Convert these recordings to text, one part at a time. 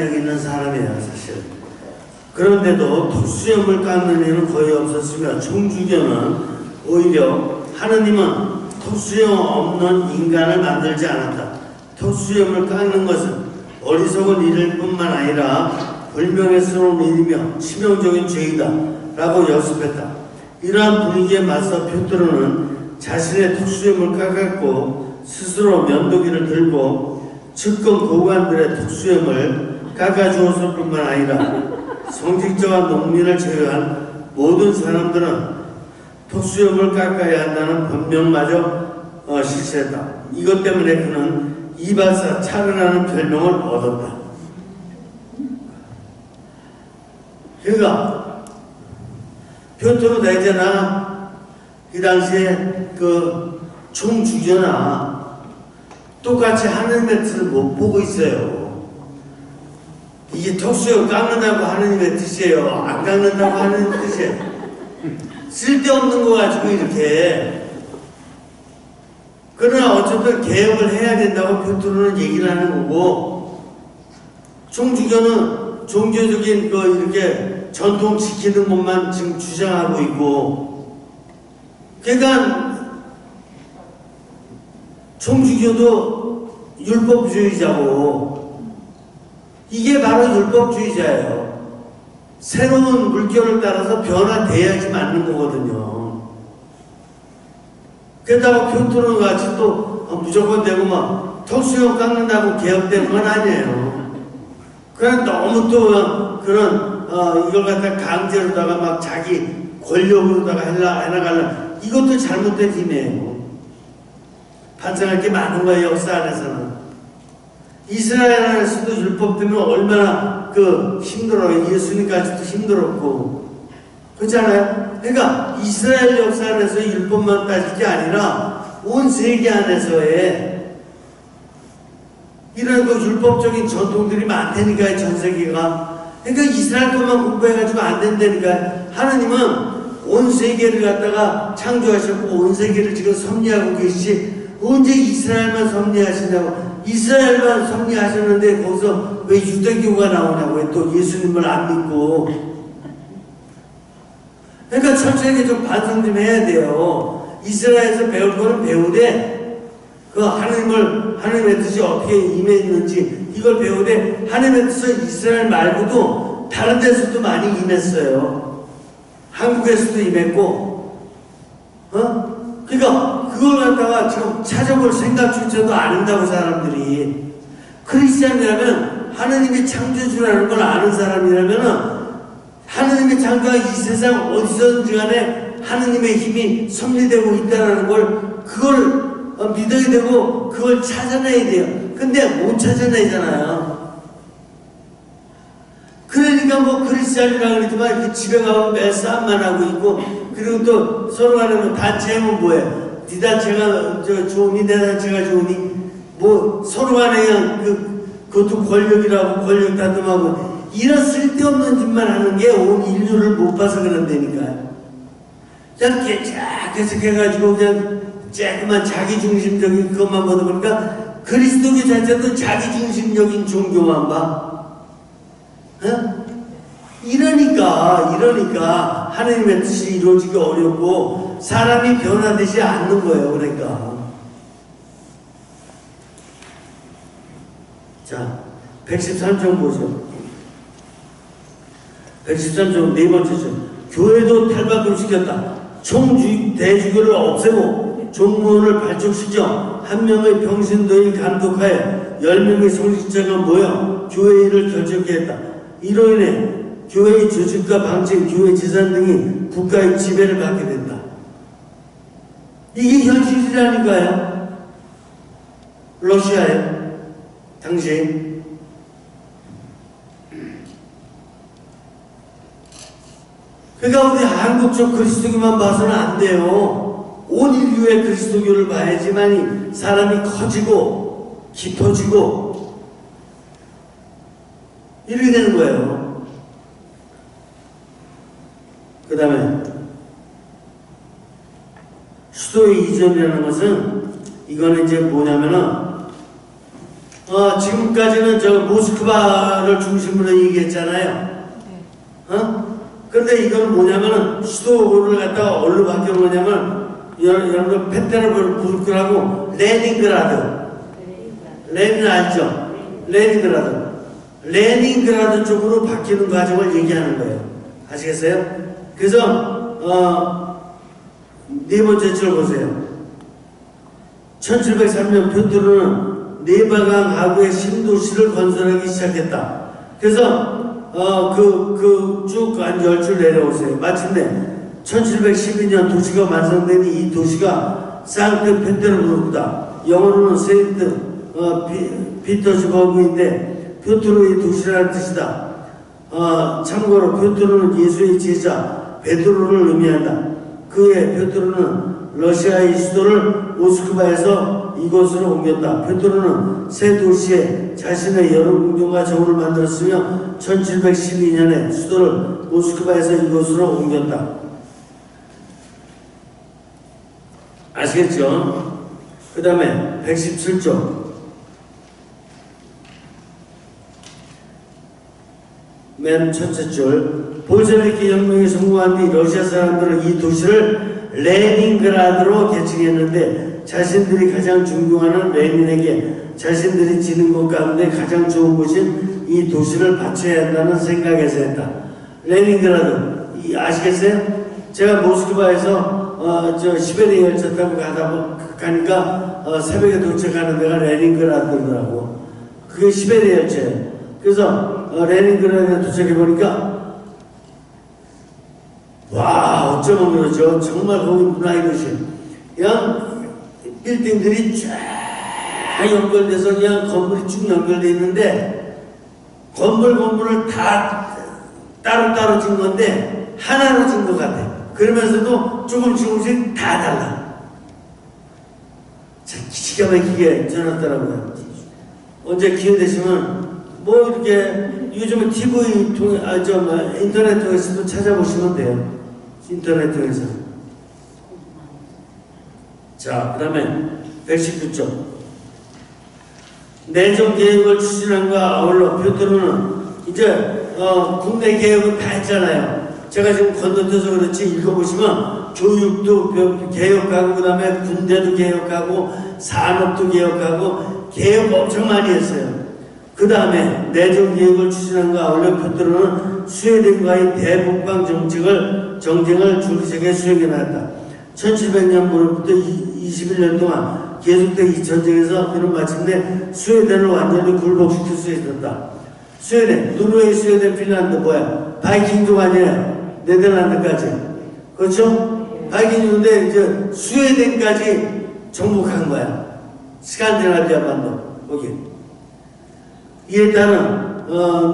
여기 있는 사람이에요, 사실. 그런데도 턱수염을 깎는 일은 거의 없었으며 총주교는 오히려 하느님은 턱수염 없는 인간을 만들지 않았다. 턱수염을 깎는 것은 어리석은 일일 뿐만 아니라 불명예스러운 일이며 치명적인 죄이다 라고 역습했다. 이러한 분위기에 맞서 베드로는 자신의 턱수염을 깎았고 스스로 면도기를 들고 측근 고관들의 턱수염을 깎아주었을 뿐만 아니라 성직자와 농민을 제외한 모든 사람들은 턱수염을 깎아야 한다는 법령마저 실시했다. 이것 때문에 그는 이발사 차르라는 별명을 얻었다. 그러니까 베드로 대제나 이 당시에 그 총주교나 똑같이 하느님의 뜻을 못 보고 있어요. 이게 턱수염 깎는다고 하느님의 뜻이에요. 안 깎는다고 하느님의 뜻이에요. 쓸데없는 거 가지고 이렇게. 그러나 어쨌든 개혁을 해야 된다고 베드로는 얘기를 하는 거고, 총주교는 종교적인 거 이렇게 전통 지키는 것만 지금 주장하고 있고, 그러니까 총주교도 율법주의자고, 이게 바로 율법주의자예요. 새로운 물결을 따라서 변화돼야지 맞는 거거든요. 게다가 베드로 같이 또 무조건 되고 막 턱수염 깎는다고 개혁되는 건 아니에요. 그냥 너무 또 그런 이걸 갖다 강제로다가 막 자기 권력으로다가 해나가려, 이것도 잘못된 힘이에요. 반성할 게 많은 거예요, 역사 안에서는. 이스라엘 안에서도 율법 때문에 얼마나 힘들어요. 예수님까지도 힘들었고. 그렇잖아요? 그러니까 이스라엘 역사 안에서 율법만 따질 게 아니라 온 세계 안에서의 이런 율법적인 전통들이 많다니까요, 전 세계가. 그러니까 이스라엘 것만 공부해가지고 안 된다니까요. 하나님은 온 세계를 갖다가 창조하셨고 온 세계를 지금 섭리하고 계시지 언제 이스라엘만 섭리하시냐고. 이스라엘만 섭리하셨는데 거기서 왜 유대교가 나오냐고요. 또 예수님을 안 믿고. 그러니까 철저하게 좀 반성 좀 해야 돼요. 이스라엘에서 배울 거는 배우되 하나님의 뜻이 어떻게 임했는지 이걸 배우되, 하나님의 뜻은 이스라엘 말고도 다른 데서도 많이 임했어요. 한국에서도 임했고, 그러니까 그걸 갖다가 지금 찾아볼 생각조차도 안 한다고 사람들이. 크리스찬이라면, 하느님이 창조주라는 걸 아는 사람이라면은, 하느님이 창조한 이 세상 어디서든지 간에 하느님의 힘이 섭리되고 있다는 걸, 그걸 믿어야 되고 그걸 찾아내야 돼요. 근데 못 찾아내잖아요. 그러니까 뭐 크리스찬이라고 그러지만 그 집에 가면 매 싸움만 하고 있고, 그리고 또 서로 간에 뭐 단체하면 뭐예요? 네 단체가 좋으니 내 단체가 좋으니 뭐 서로 간에 그냥 그것도 권력이라고 권력 다툼하고, 이런 쓸데없는 짓만 하는 게 온 인류를 못 봐서 그런다니까요. 그냥 계속해가지고 그냥 조그만 자기중심적인 그것만 보다 보니까 그리스도교 자체도 자기중심적인 종교만 봐. 이러니까 하나님의 뜻이 이루어지기 어렵고 사람이 변화되지 않는 거예요. 그러니까. 자, 113종 보죠. 113종 네 번째 章. 교회도 탈바꿈시켰다. 대주교를 없애고 종무원을 발족시켜 한 명의 평신도인 감독하에 10명의 성직자가 모여 교회 일을 결정케 했다. 이로 인해 교회의 조직과 방침, 교회 재산 등이 국가의 지배를 받게 된다. 이게 현실이라니까요. 러시아에 당시 그러니까 우리 한국 쪽 그리스도교만 봐서는 안 돼요. 온 인류의 그리스도교를 봐야지만이 사람이 커지고 깊어지고 이렇게 되는 거예요. 그 다음에 수도의 이전이라는 것은, 이거는 이제 뭐냐면은 지금까지는 저 모스크바를 중심으로 얘기했잖아요. 근데 이건 뭐냐면은 수도를 갖다가 어디로 바뀌는 거냐면 여러분 페테르부르크라고 레닌 알죠? 레닌그라드 쪽으로 바뀌는 과정을 얘기하는 거예요. 아시겠어요? 그래서 네 번째 줄 보세요. 1703년 표트르는 네바강 하구의 신도시를 건설하기 시작했다. 그래서 쭉 한 10줄 내려오세요. 마침내 1712년 도시가 완성되니 이 도시가 상트페테르부르크다. 영어로는 세인트 피터스버그인데 표트르의 도시라는 뜻이다. 참고로 표트르는 예수의 제자 베드로를 의미한다. 그의 표트르는 러시아의 수도를 모스크바에서 이곳으로 옮겼다. 베드로는 새 도시에 자신의 여러 궁전과 정원을 만들었으며 1712년에 수도를 모스크바에서 이곳으로 옮겼다. 아시겠죠? 그 다음에 117조 맨 첫째 줄 볼셰비키 혁명이 성공한 뒤 러시아 사람들은 이 도시를 레닌그라드로 개칭했는데 자신들이 가장 존경하는 레닌에게 자신들이 지는 것 가운데 가장 좋은 곳인 이 도시를 바쳐야 한다는 생각에서 했다. 레닌그라드 아시겠어요? 제가 모스크바에서 시베리아 열차 타고 가니까 새벽에 도착하는 데가 레닌그라드더라고. 그게 시베리아 열차예요. 그래서 레닌그라드에 도착해 보니까 와 어쩌면 그렇죠. 정말 거기 문화의 도시. 그냥 빌딩들이 쫙 연결돼서 그냥 건물이 쭉 연결돼 있는데 건물을 다 따로따로 진 건데 하나로 진 것 같아. 그러면서도 조금씩 다 달라. 참 기가 막히게 전했더라고요. 언제 기회 되시면 뭐 이렇게 요즘에 TV 통해 인터넷 통해서도 찾아보시면 돼요. 인터넷 통해서. 자, 그 다음에 119쪽 내정 개혁을 추진한과 아울러 표트르는 이제 국내 개혁은 다 했잖아요. 제가 지금 건너뛰어서 그렇지 읽어보시면 교육도 개혁하고 그 다음에 군대도 개혁하고 산업도 개혁하고 개혁 엄청 많이 했어요. 그 다음에 내정 개혁을 추진한과 아울러 표트르는 스웨덴과의 대북방 정쟁을 줄기차게 수행해 나갔다. 1700년 무렵부터 21년 동안 계속된 이 전쟁에서 그는 마침내 스웨덴을 완전히 굴복시킬 수 있었다. 스웨덴, 노르웨이, 스웨덴, 핀란드 뭐야? 바이킹족 아니에요? 네덜란드까지. 그렇죠? 바이킹족인데 이제 스웨덴까지 정복한 거야. 스칸디나비아 반도 거기. 이에 따른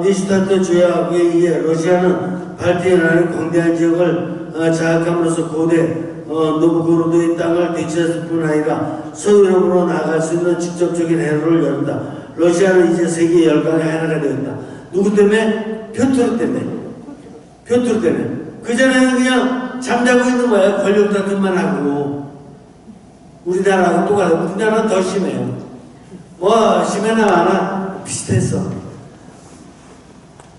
니슈타트 조약에 의해 러시아는 발트해 나라의 광대한 지역을 장악함으로써 고대 노브고로드의 땅을 되찾을 뿐 아니라 서유럽으로 나아갈 수 있는 직접적인 해로를 열었다. 러시아는 이제 세계 열강의 하나가 되었다. 누구 때문에? 표트르 때문에. 그전에는 그냥 잠자고 있는 거야. 권력 다툼만 하고. 우리나라하고 똑같아. 우리나라는 더 심해요. 뭐 심해나 마나 비슷했어.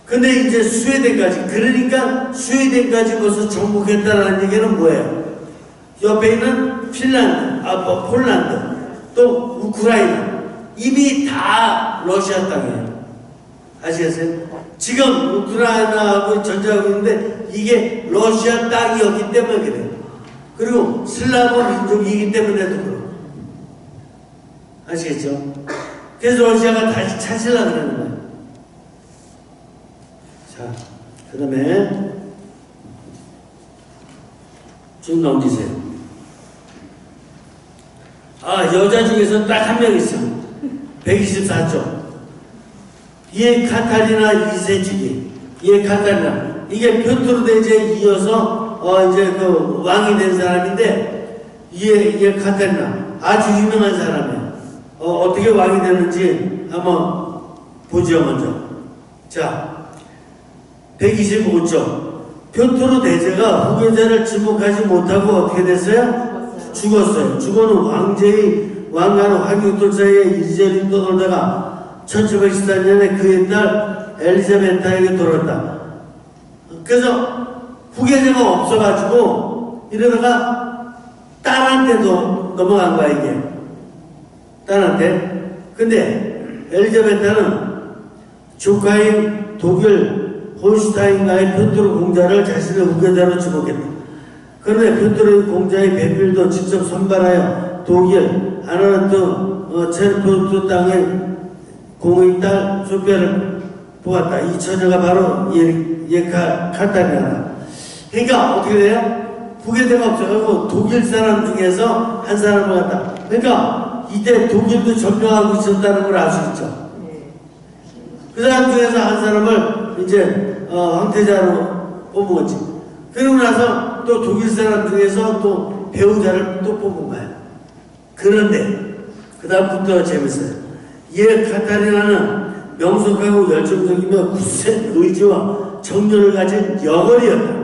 근데 이제 스웨덴까지, 그러니까 스웨덴까지 벌써 정복했다라는 얘기는 뭐예요? 옆에 있는 핀란드, 폴란드, 또 우크라이나 이미 다 러시아 땅이에요. 아시겠어요? 지금 우크라이나하고 전쟁하고 있는데 이게 러시아 땅이었기 때문에 그래요. 그리고 슬라브 민족이기 때문에도 그렇고. 아시겠죠? 그래서 러시아가 다시 찾으려고 그러는 거예요. 자, 그 다음에 좀 넘기세요. 여자 중에서 딱 한 명 있어. 124쪽. 예카타리나 2세주기. 예카타리나. 이게 표트르 대제에 이어서 이제 그 왕이 된 사람인데 예카타리나 아주 유명한 사람이에요. 어떻게 왕이 됐는지 한번 보죠 먼저. 자, 125쪽. 표트르 대제가 후계자를 지목하지 못하고 어떻게 됐어요? 죽었어요. 죽어는 왕가는 화교들 사이에 이리저리 떠돌다가 1714년에 그의 딸 엘리자베타에게 돌았다. 그래서 후계자가 없어가지고 이러다가 딸한테도 넘어간 거야 이게. 딸한테. 근데 엘리자베타는 조카인 독일 홀슈타인과의 표트르 공자를 자신의 후계자로 지목했다. 그런데 표트르 공자의 배필도 직접 선발하여 독일 아나르트 체르포트 땅의 공의 딸 소피아를 뽑았다. 이 처녀가 바로 카타리나다. 그러니까 어떻게 돼요? 후계자가 없어가지고 독일 사람 중에서 한 사람을 갖다. 그러니까 이때 독일도 점령하고 있었다는 걸 알 수 있죠. 그 사람 중에서 한 사람을 이제 황태자로 뽑은 거지. 그러고 나서 또 독일 사람 중에서 또 배우자를 또 뽑은 거야. 그런데 그 다음부터 재밌어요. 카타리나는 명석하고 열정적이며 굳센 의지와 정열을 가진 여걸이었다.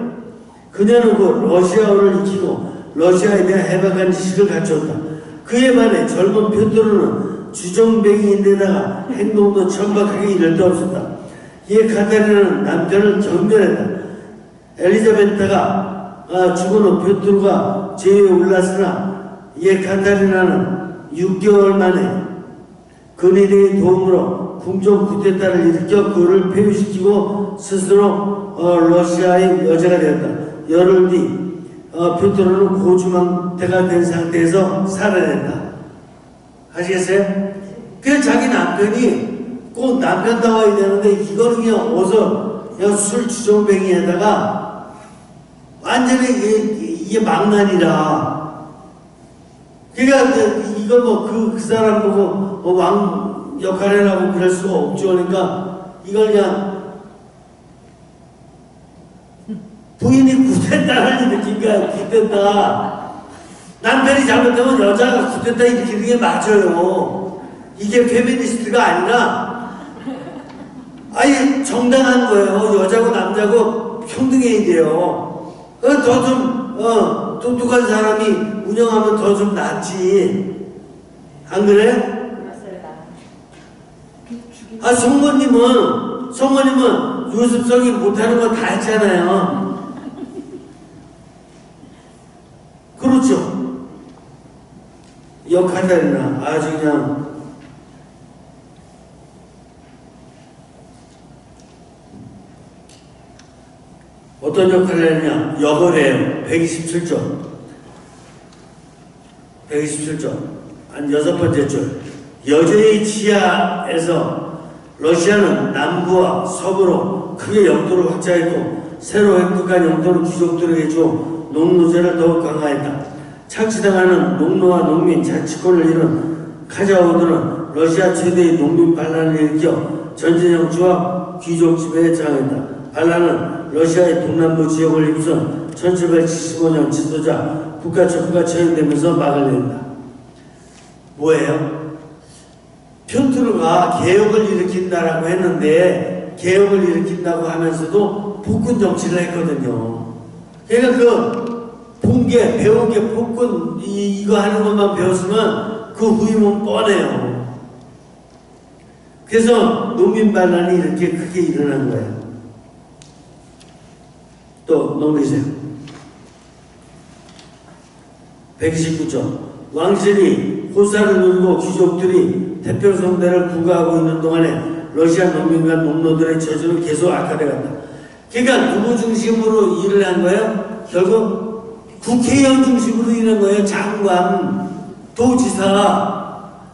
그녀는 그 러시아어를 익히고 러시아에 대한 해박한 지식을 갖췄다. 그에 반해 젊은 표트르는 주정뱅이인데다가 행동도 천박하게 이를 데 없었다. 카타리나는 남편을 경멸했다. 엘리자베타가 죽은 후 표트르가 제위에 올랐으나 카타리나는 6개월 만에 근위대의 도움으로 궁정 쿠데타를 일으켜 그를 폐위시키고 스스로 러시아의 여자가 되었다. 열흘 뒤 표트르는 고주망태가 된 상태에서 살아냈다. 아시겠어요? 그냥 자기 남편이 꼭 남편다워야 되는데 이거는 그냥 어서 그냥 술 주정뱅이에다가 완전히 이게 망난이라. 그러니까 이걸 뭐 그 사람 보고 왕 역할이라고 그럴 수가 없죠. 그러니까 이걸 그냥 부인이 구됐다를 일으킨 거야. 구됐다. 남편이 잘못하면 여자가 구됐다 일으키는 게 맞아요. 이게 페미니스트가 아니라 아예 정당한 거예요. 여자고 남자고 평등해야 돼요. 더 좀 똑똑한 사람이 운영하면 더 좀 낫지. 안 그래? 성모님은 요습성이 못하는 거 다 했잖아요. 그렇죠. 카타리나 아주 그냥 어떤 역할을 했냐? 여걸이에요. 127조. 한 6번째 줄. 여제의 지하에서 러시아는 남부와 서부로 크게 영토를 확장했고 새로 획득한 영토를 귀족들에게 주어 농노제를 더욱 강화했다. 착취당하는 농노와 농민 자치권을 잃은 카자오드는 러시아 최대의 농민 반란을 일으켜 전쟁 정치와 귀족 지배에 저항했다. 반란은 러시아의 동남부 지역을 입선 1775년 지도자 부카초프가 처형되면서 막을 낸다. 뭐예요? 표트르가 개혁을 일으킨다라고 했는데 개혁을 일으킨다고 하면서도 폭군 정치를 했거든요. 그러니까 배운 게 폭군 이거 하는 것만 배웠으면 그 후임은 뻔해요. 그래서 농민 반란이 이렇게 크게 일어난 거예요. 또 넘기세요. 129조. 왕실이 호사를 누리고 귀족들이 태평성대를 구가하고 있는 동안에 러시아 농민과 농노들의 처지는 계속 악화되었다. 그러니까 누구 중심으로 일을 한 거예요? 결국 국회의원 중심으로 일한 거예요. 장관, 도지사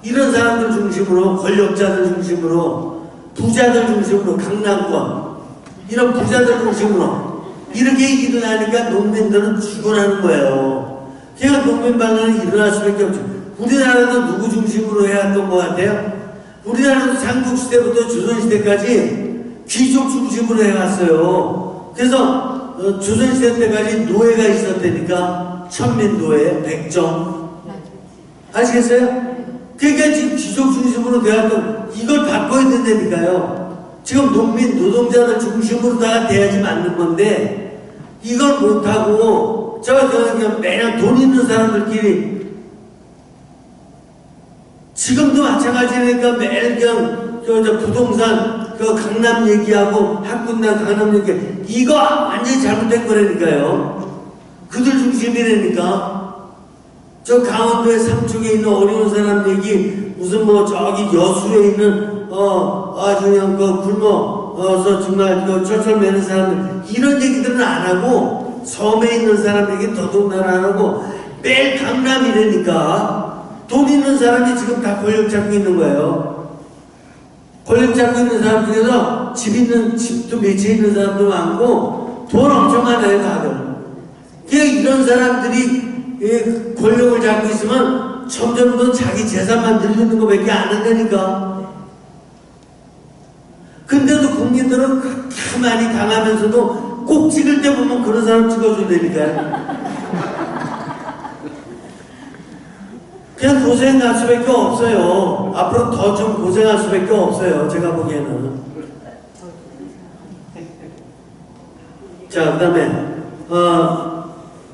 이런 사람들 중심으로, 권력자들 중심으로, 부자들 중심으로, 강남권 이런 부자들 중심으로 이렇게 일을 하니까 농민들은 죽어나는 거예요. 그러니까 농민 반란이 일어날 수밖에 없죠. 우리나라도 누구 중심으로 해왔던 것 같아요? 우리나라도 삼국시대부터 조선시대까지 귀족 중심으로 해왔어요. 그래서 조선시대 때까지 노예가 있었다니까. 천민노예, 백정. 아시겠어요? 그러니까 지금 귀족 중심으로 돼왔던 이걸 바꿔야 된다니까요. 지금 농민, 노동자들 중심으로 다 돼야지 맞는 건데 이걸 못하고 그냥 매년 돈 있는 사람들끼리 지금도 마찬가지니까 매일 그냥 저 부동산 그 강남 얘기하고 학군단 강남 얘기 이거 완전히 잘못된 거라니까요. 그들 중심이라니까. 저 강원도의 삼척에 있는 어려운 사람 얘기 무슨 뭐 저기 여수에 있는 아주 그냥 그 굶어서 정말 그 철철 매는 사람들 이런 얘기들은 안 하고 섬에 있는 사람 얘기 더더군다나 안 하고 매일 강남이라니까. 돈 있는 사람이 지금 다 권력 잡고 있는 거예요. 권력 잡고 있는 사람 중에서 집도 몇 채 있는 사람도 많고 돈 엄청 많아요 다들. 이런 사람들이 권력을 잡고 있으면 점점 더 자기 재산만 늘리는 것밖에 안 한다니까. 근데도 국민들은 가만히 당하면서도 꼭 찍을 때 보면 그런 사람 찍어준다니까요. 그냥 고생할 수밖에 없어요. 앞으로 더 좀 고생할 수밖에 없어요. 제가 보기에는. 자, 그 다음에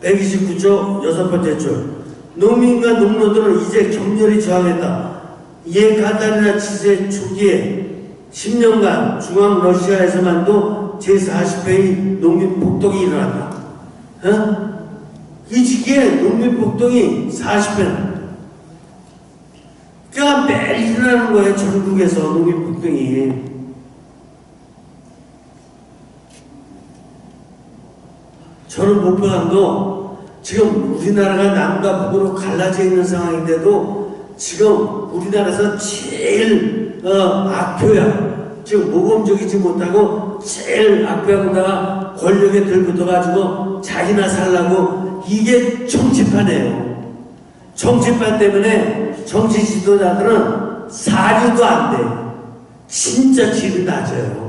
129조 6번째 줄. 농민과 농노들은 이제 격렬히 저항했다. 이에 카타리나 치세 초기에 10년간 중앙 러시아에서만도 제40회의 농민 폭동이 일어났다. 이 시기에 농민 폭동이 40회나. 그러니까 매일 일어나는 거예요. 전국에서 농민 폭동이. 저는 목포항도 지금 우리나라가 남과 북으로 갈라져 있는 상황인데도 지금 우리나라에서 제일 악표야. 지금 모범적이지 못하고 제일 악표하고다가 권력에 들붙어가지고 자기나 살라고 이게 정치판이에요. 정치판 때문에 정치 지도자들은 사료도 안 돼. 진짜 질이 낮아요.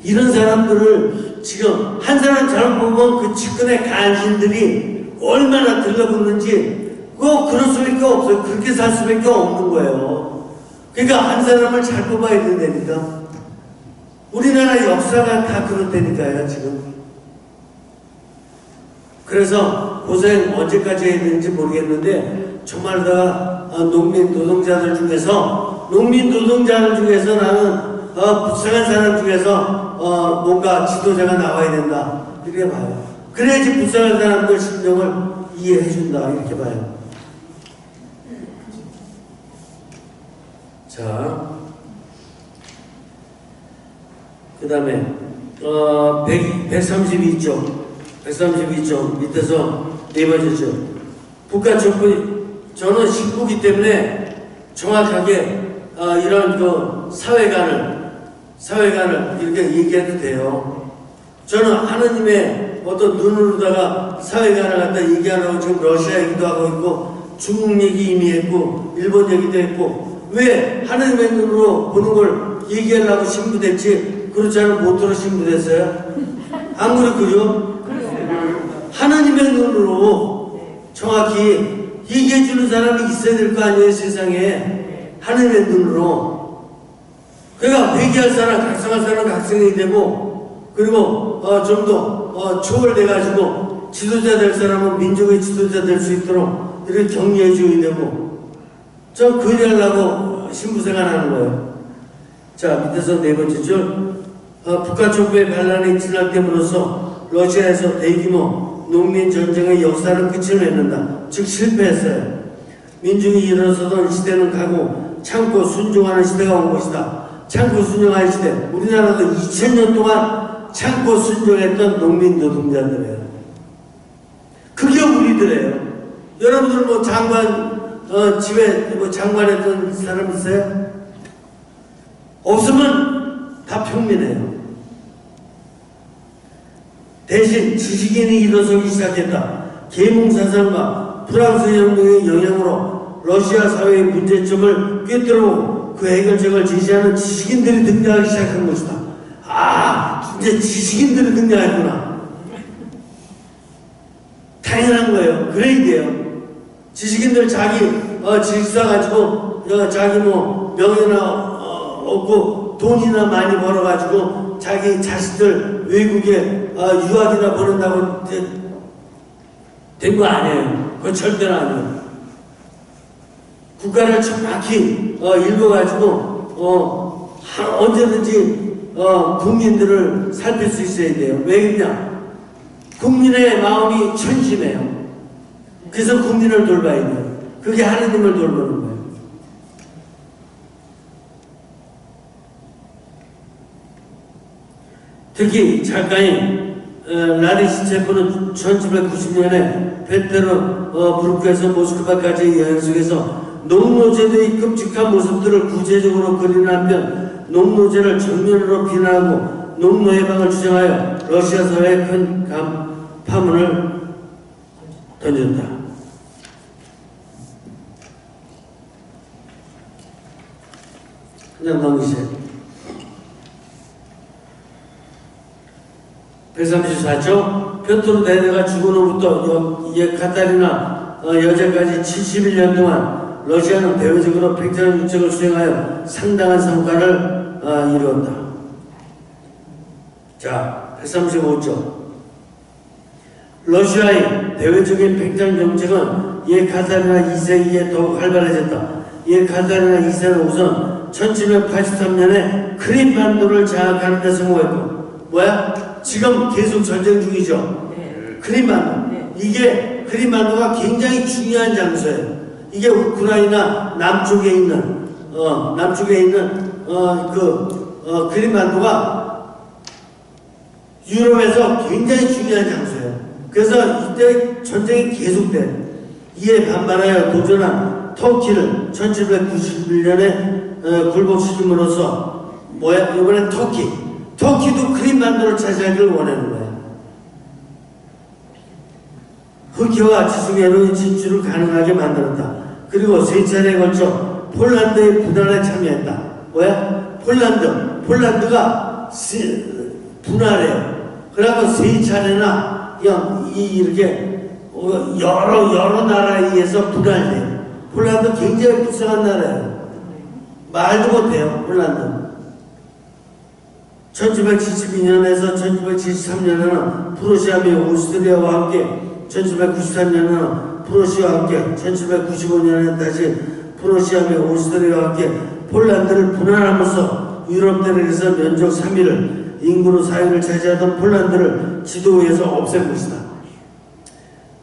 이런 사람들을 지금 한 사람 잘못 보면 그 측근의 간신들이 얼마나 들러붙는지 그럴 수밖에 없어요. 그렇게 살 수밖에 없는 거예요. 그러니까 한 사람을 잘 뽑아야 된다니까. 우리나라 역사가 다 그렇다니까요 지금. 그래서 고생 언제까지 해야 되는지 모르겠는데 정말 다 농민 노동자들 중에서 나는 불쌍한 사람 중에서 뭔가 지도자가 나와야 된다 이렇게 봐요. 그래야지 불쌍한 사람들 심정을 이해해 준다 이렇게 봐요. 자, 그 다음에 132쪽 밑에서 네 번째 줄. 국가정부 저는 식구기 때문에 정확하게 이런 그 사회관을 이렇게 얘기해도 돼요. 저는 하느님의 어떤 눈으로다가 사회관을 갖다 얘기하려고 지금 러시아 얘기도 하고 있고 중국 얘기 이미 했고 일본 얘기도 했고 왜 하느님의 눈으로 보는 걸 얘기하려고 신부됐지 그렇지 않으면 못 들어 신부됐어요? 안 그랬고요? 하나님의 눈으로 정확히 얘기해주는 사람이 있어야 될 거 아니에요 세상에. 하나님의 눈으로. 그러니까 회개할 사람 각성할 사람 각성이 되고 그리고 좀 더 초월돼가지고 지도자 될 사람은 민족의 지도자 될 수 있도록 이렇게 격려해줘야 되고 저 그리하려고 신부생활하는 거예요. 자 밑에서 네 번째 줄. 북한정부의 반란이 진압됨으로써 러시아에서 대규모 농민 전쟁의 역사는 끝을 맺는다. 즉 실패했어요. 민중이 일어서던 시대는 가고 참고 순종하는 시대가 온 것이다. 참고 순종하는 시대. 우리나라도 2000년 동안 참고 순종했던 농민 노동자들이에요. 그게 우리들이에요. 여러분들 뭐 장관 집에 뭐 장관했던 사람 있어요? 없으면 다 평민이에요. 대신 지식인이 일어서기 시작했다. 계몽사상과 프랑스 혁명의 영향으로 러시아 사회의 문제점을 꿰뚫어보고 그 해결책을 제시하는 지식인들이 등장하기 시작한 것이다. 아, 이제 지식인들이 등장했구나. 당연한 거예요. 그래야 돼요. 지식인들 자기 지식사 가지고 자기 뭐 명예나 얻고 돈이나 많이 벌어가지고 자기 자식들 외국에 유학이나 보낸다고 된 거 아니에요. 그건 절대로 아니에요. 국가를 정확히 읽어가지고 언제든지 국민들을 살필 수 있어야 돼요. 왜 그러냐? 국민의 마음이 천심해요. 그래서 국민을 돌봐야 돼요. 그게 하느님을 돌보는 거예요. 특히 작가인 라리 시체프는 1790년에 페테르부르크에서 모스크바까지 여행 속에서 농노제도의 끔찍한 모습들을 구체적으로 그리는 한편 농노제를 정면으로 비난하고 농노해방을 주장하여 러시아 사회에 큰 파문을 던졌다. 그냥 넘기세요. 134조 페트로 대대가 죽은 후부터 카타리나 여제까지 71년 동안 러시아는 대외적으로 팽창한 정책을 수행하여 상당한 성과를 이루었다. 자, 135조 러시아의 대외적인 팽창 정책은 카타리나 2세 이에 더욱 활발해졌다. 카타리나 2세는 우선 1783년에 크림반도를 장악하는 데 성공했고 뭐야? 지금 계속 전쟁 중이죠. 네. 크림반도. 네. 이게 크림반도가 굉장히 중요한 장소예요. 이게 우크라이나 남쪽에 있는 크림반도가 유럽에서 굉장히 중요한 장소예요. 그래서 이때 전쟁이 계속돼. 이에 반발하여 도전한 터키를 1791년에 굴복시킴으로써 뭐야? 이번엔 터키도 크림반도를 차지하기를 원하는 거예요. 흑해와 지중해로 진출을 가능하게 만들었다. 그리고 3차례에 걸쳐 폴란드의 분할에 참여했다. 뭐야? 폴란드가 분할해요. 그러고 3차례나 이렇게 여러 나라에 의해서 분할돼요. 폴란드 굉장히 불쌍한 나라예요. 말도 못해요, 폴란드. 1772년에서 1773년에는 프로시아 및 오스트리아와 함께 1793년에는 프로시아와 함께 1795년에는 다시 프로시아 및 오스트리아와 함께 폴란드를 분할하면서 유럽 대륙에서 면적 3위를 인구로 4위를 차지하던 폴란드를 지도 위에서 없앤 것이다.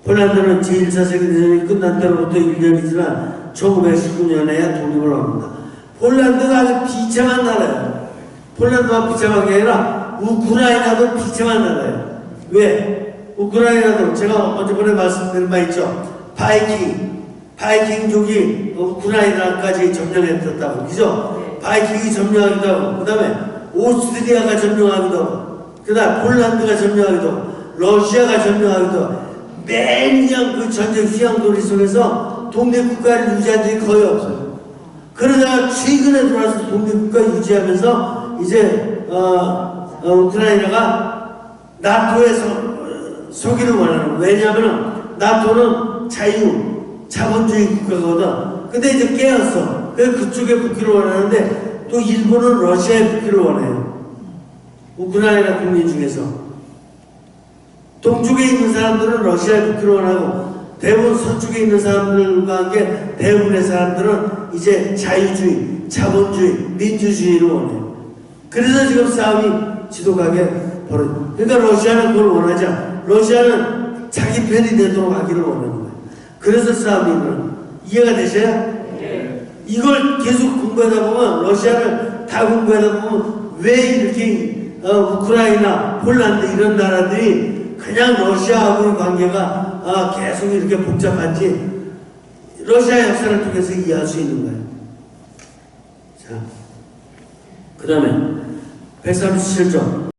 폴란드는 제1차 세계대전이 끝난 때로부터 1년이 지난 1919년에야 독립을 합니다. 폴란드가 아주 비참한 나라예요. 폴란드만 비참한 게 아니라 우크라이나도 비참한 나라예요. 왜? 우크라이나도 제가 언제번에 말씀드린 바 있죠. 바이킹족이 우크라이나까지 점령했었다고. 그죠? 바이킹이 점령하기도 하고, 그 다음에 오스트리아가 점령하기도 하고, 그 다음에 폴란드가 점령하기도 하고, 러시아가 점령하기도 하고, 매년 그 전쟁 휘황돌이 속에서 독립국가를 유지한 적이 거의 없어요. 그러다가 최근에 들어와서 독립국가 유지하면서 이제 우크라이나가 나토에서 서기를 원하는 거예요. 왜냐하면 나토는 자본주의 국가거든. 근데 이제 깨었어. 그래서 그쪽에 붙기를 원하는데 또 일본은 러시아에 붙기를 원해요. 우크라이나 국민 중에서 동쪽에 있는 사람들은 러시아에 붙기를 원하고 대부분 서쪽에 있는 사람들과 함께 대부분의 사람들은 이제 자유주의, 자본주의, 민주주의를 원해요. 그래서 지금 싸움이 지독하게 벌어져요. 그러니까 러시아는 그걸 원하지 않아. 러시아는 자기 편이 되도록 하기를 원하는 거예요. 그래서 싸움이 일어나요. 이해가 되셔요? 네. 이걸 계속 공부하다 보면 러시아를 다 공부하다 보면 왜 이렇게 우크라이나, 폴란드 이런 나라들이 그냥 러시아하고의 관계가 계속 이렇게 복잡한지 러시아 역사를 통해서 이해할 수 있는 거예요. 자, 그 다음에 137조